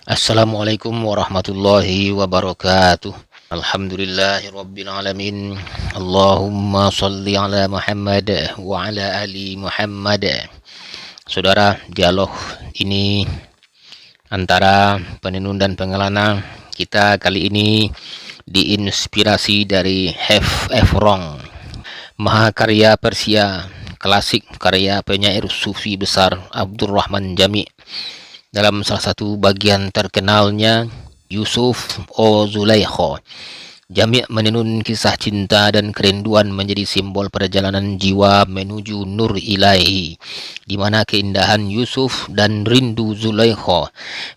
Assalamualaikum warahmatullahi wabarakatuh. Alhamdulillahirabbil alamin. Allahumma shalli ala Muhammad wa ala ali Muhammad. Saudara, dialog ini antara penenun dan pengelana kita kali ini diinspirasi dari F.F. Rong, mahakarya Persia klasik karya penyair sufi besar Abdurrahman Jami. Dalam salah satu bagian terkenalnya, Yusuf o Zulaikha, Jami' menenun kisah cinta dan kerinduan menjadi simbol perjalanan jiwa menuju nur ilahi, di mana keindahan Yusuf dan rindu Zulaikha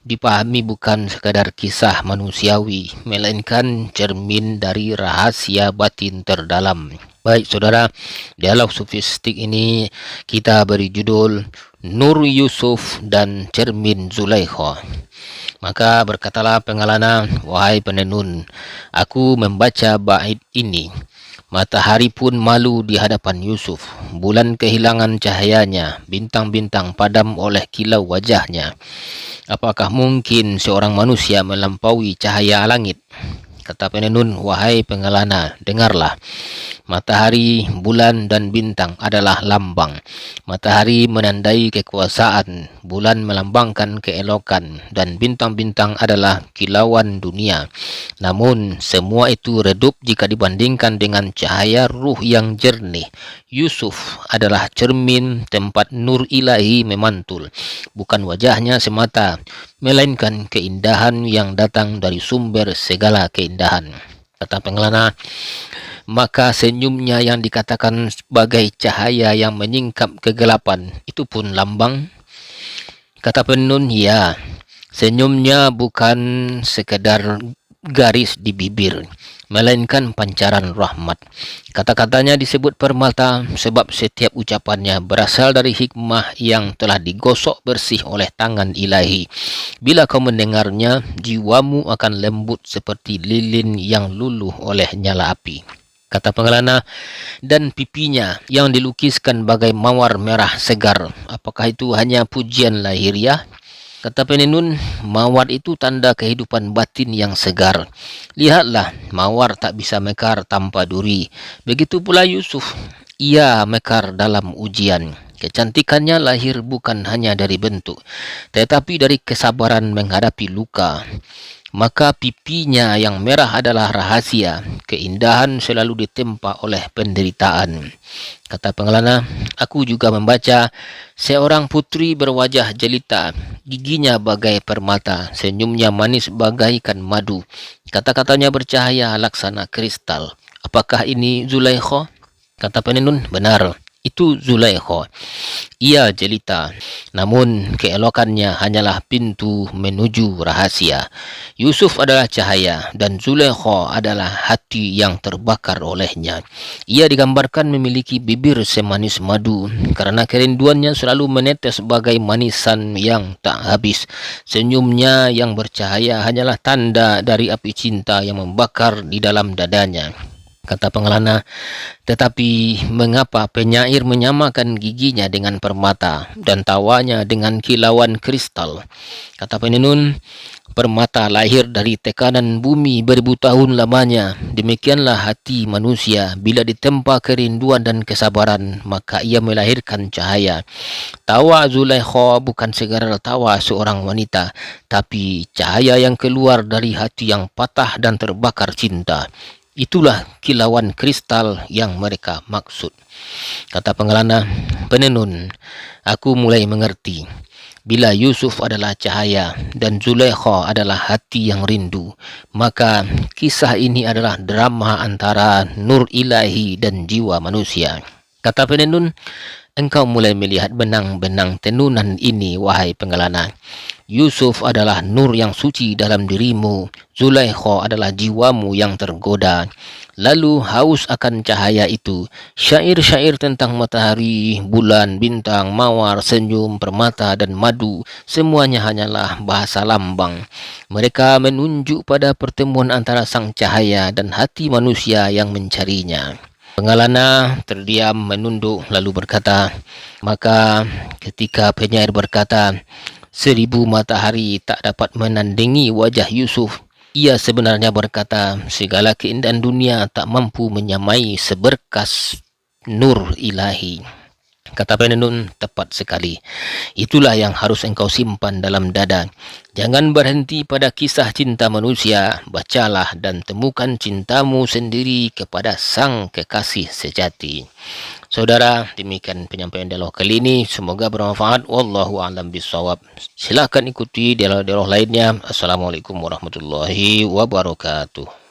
dipahami bukan sekadar kisah manusiawi, melainkan cermin dari rahasia batin terdalam. Baik saudara, dialog sufistik ini kita beri judul Nur Yusuf dan Cermin Zulaikha. Maka berkatalah pengelana, wahai penenun, aku membaca bait ini. Matahari pun malu di hadapan Yusuf. Bulan kehilangan cahayanya, bintang-bintang padam oleh kilau wajahnya. Apakah mungkin seorang manusia melampaui cahaya langit? Kata penenun, wahai pengelana, dengarlah. Matahari, bulan, dan bintang adalah lambang. Matahari menandai kekuasaan, bulan melambangkan keelokan, dan bintang-bintang adalah kilauan dunia. Namun, semua itu redup jika dibandingkan dengan cahaya ruh yang jernih. Yusuf adalah cermin tempat nur ilahi memantul, bukan wajahnya semata, melainkan keindahan yang datang dari sumber segala keindahan. Kata pengelana, maka senyumnya yang dikatakan sebagai cahaya yang menyingkap kegelapan, itu pun lambang. Kata penenun, ya, senyumnya bukan sekedar garis di bibir, melainkan pancaran rahmat. Kata-katanya disebut permata sebab setiap ucapannya berasal dari hikmah yang telah digosok bersih oleh tangan ilahi. Bila kau mendengarnya, jiwamu akan lembut seperti lilin yang luluh oleh nyala api. Kata pengelana, dan pipinya yang dilukiskan bagai mawar merah segar. Apakah itu hanya pujian lahiriah? Kata penenun, mawar itu tanda kehidupan batin yang segar. Lihatlah, mawar tak bisa mekar tanpa duri. Begitu pula Yusuf, ia mekar dalam ujian. Kecantikannya lahir bukan hanya dari bentuk, tetapi dari kesabaran menghadapi luka. Maka pipinya yang merah adalah rahasia. Keindahan selalu ditempa oleh penderitaan. Kata pengelana, aku juga membaca seorang putri berwajah jelita, giginya bagai permata, senyumnya manis bagaikan madu. Kata-katanya bercahaya laksana kristal. Apakah ini Zulaikha? Kata penenun, benar. Itu Zulaikha. Ia jelita, namun keelokannya hanyalah pintu menuju rahasia. Yusuf adalah cahaya dan Zulaikha adalah hati yang terbakar olehnya. Ia digambarkan memiliki bibir semanis madu karena kerinduannya selalu menetes sebagai manisan yang tak habis. Senyumnya yang bercahaya hanyalah tanda dari api cinta yang membakar di dalam dadanya. Kata pengelana, tetapi mengapa penyair menyamakan giginya dengan permata dan tawanya dengan kilauan kristal? Kata penenun, permata lahir dari tekanan bumi beribu tahun lamanya. Demikianlah hati manusia, bila ditempa kerinduan dan kesabaran, maka ia melahirkan cahaya. Tawa Zulaikha bukan segera tawa seorang wanita, tapi cahaya yang keluar dari hati yang patah dan terbakar cinta. Itulah kilauan kristal yang mereka maksud. Kata pengelana, penenun, aku mulai mengerti. Bila Yusuf adalah cahaya dan Zulaikha adalah hati yang rindu, maka kisah ini adalah drama antara nur ilahi dan jiwa manusia. Kata penenun, engkau mulai melihat benang-benang tenunan ini, wahai pengelana. Yusuf adalah nur yang suci dalam dirimu, Zulaikha adalah jiwamu yang tergoda. Lalu haus akan cahaya itu, syair-syair tentang matahari, bulan, bintang, mawar, senyum, permata, dan madu, semuanya hanyalah bahasa lambang. Mereka menunjuk pada pertemuan antara sang cahaya dan hati manusia yang mencarinya. Pengelana terdiam menunduk lalu berkata, maka ketika penyair berkata, Seribu matahari tak dapat menandingi wajah Yusuf. Ia sebenarnya berkata, segala keindahan dunia tak mampu menyamai seberkas nur ilahi. Kata Penenun tepat sekali. Itulah yang harus engkau simpan dalam dada. Jangan berhenti pada kisah cinta manusia. Bacalah dan temukan cintamu sendiri kepada sang kekasih sejati. Saudara, demikian penyampaian dialog kali ini. Semoga bermanfaat. Wallahu a'lam bishawab. Silakan ikuti dialog-dialog lainnya. Assalamualaikum warahmatullahi wabarakatuh.